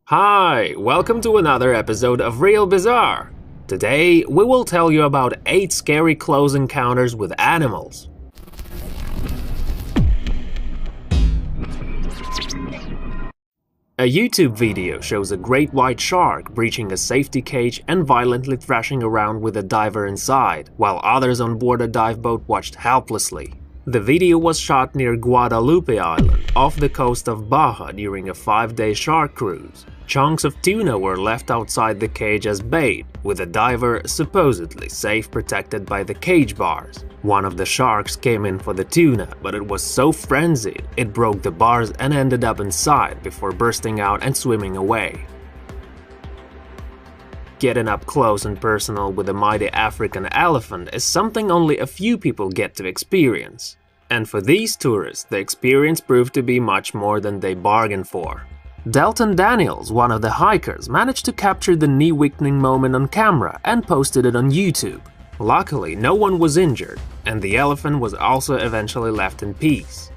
Hi, welcome to another episode of Real Bizarre. Today, we will tell you about 8 scary close encounters with animals. A YouTube video shows a great white shark breaching a safety cage and violently thrashing around with a diver inside, while others on board a dive boat watched helplessly. The video was shot near Guadalupe Island, off the coast of Baja during a 5-day shark cruise. Chunks of tuna were left outside the cage as bait, with the diver supposedly safe protected by the cage bars. One of the sharks came in for the tuna, but it was so frenzied, it broke the bars and ended up inside before bursting out and swimming away. Getting up close and personal with a mighty African elephant is something only a few people get to experience. And for these tourists, the experience proved to be much more than they bargained for. Delton Daniels, one of the hikers, managed to capture the knee-weakening moment on camera and posted it on YouTube. Luckily, no one was injured, and the elephant was also eventually left in peace.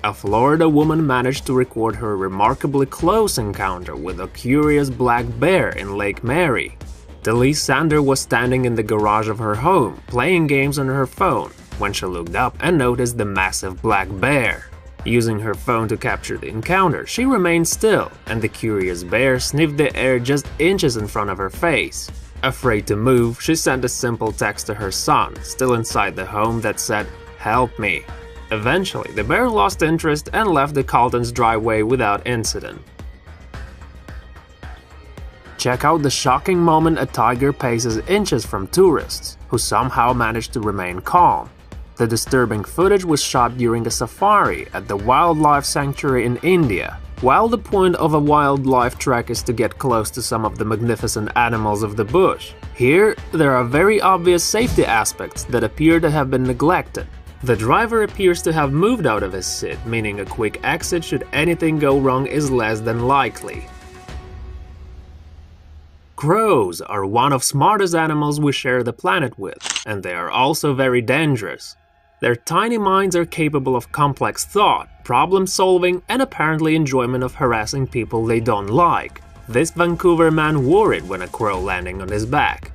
A Florida woman managed to record her remarkably close encounter with a curious black bear in Lake Mary. Delise Sander was standing in the garage of her home, playing games on her phone, when she looked up and noticed the massive black bear. Using her phone to capture the encounter, she remained still, and the curious bear sniffed the air just inches in front of her face. Afraid to move, she sent a simple text to her son, still inside the home, that said, "Help me." Eventually, the bear lost interest and left the Carlton's driveway without incident. Check out the shocking moment a tiger paces inches from tourists, who somehow managed to remain calm. The disturbing footage was shot during a safari at the wildlife sanctuary in India. While the point of a wildlife trek is to get close to some of the magnificent animals of the bush, here there are very obvious safety aspects that appear to have been neglected. The driver appears to have moved out of his seat, meaning a quick exit should anything go wrong is less than likely. Crows are one of the smartest animals we share the planet with, and they are also very dangerous. Their tiny minds are capable of complex thought, problem-solving, and apparently enjoyment of harassing people they don't like. This Vancouver man worried when a crow landing on his back.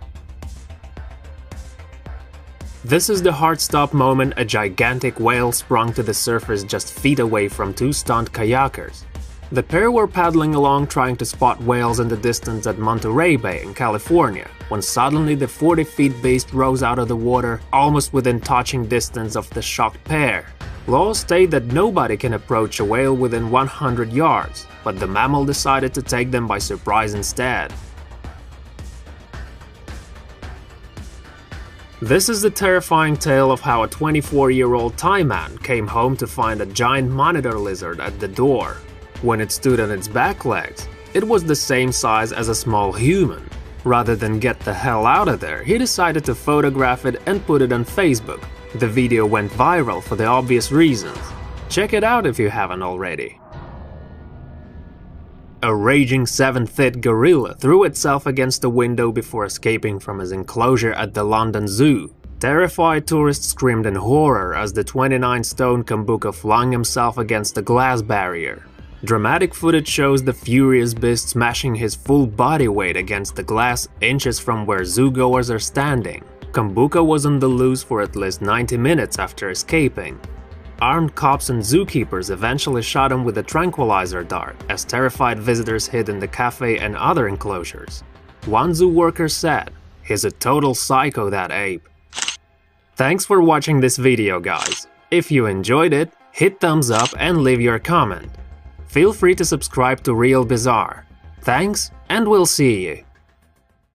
This is the heart-stop moment a gigantic whale sprung to the surface just feet away from 2 stunned kayakers. The pair were paddling along trying to spot whales in the distance at Monterey Bay in California, when suddenly the 40-foot beast rose out of the water, almost within touching distance of the shocked pair. Laws state that nobody can approach a whale within 100 yards, but the mammal decided to take them by surprise instead. This is the terrifying tale of how a 24-year-old Thai man came home to find a giant monitor lizard at the door. When it stood on its back legs, it was the same size as a small human. Rather than get the hell out of there, he decided to photograph it and put it on Facebook. The video went viral for the obvious reasons. Check it out if you haven't already. A raging 7-foot gorilla threw itself against a window before escaping from his enclosure at the London Zoo. Terrified tourists screamed in horror as the 29-stone Kumbuka flung himself against the glass barrier. Dramatic footage shows the furious beast smashing his full body weight against the glass inches from where zoogoers are standing. Kumbuka was on the loose for at least 90 minutes after escaping. Armed cops and zookeepers eventually shot him with a tranquilizer dart as terrified visitors hid in the cafe and other enclosures. One zoo worker said, "He's a total psycho, that ape." Thanks for watching this video, guys. If you enjoyed it, hit thumbs up and leave your comment. Feel free to subscribe to Real Bizarre. Thanks, and we'll see you.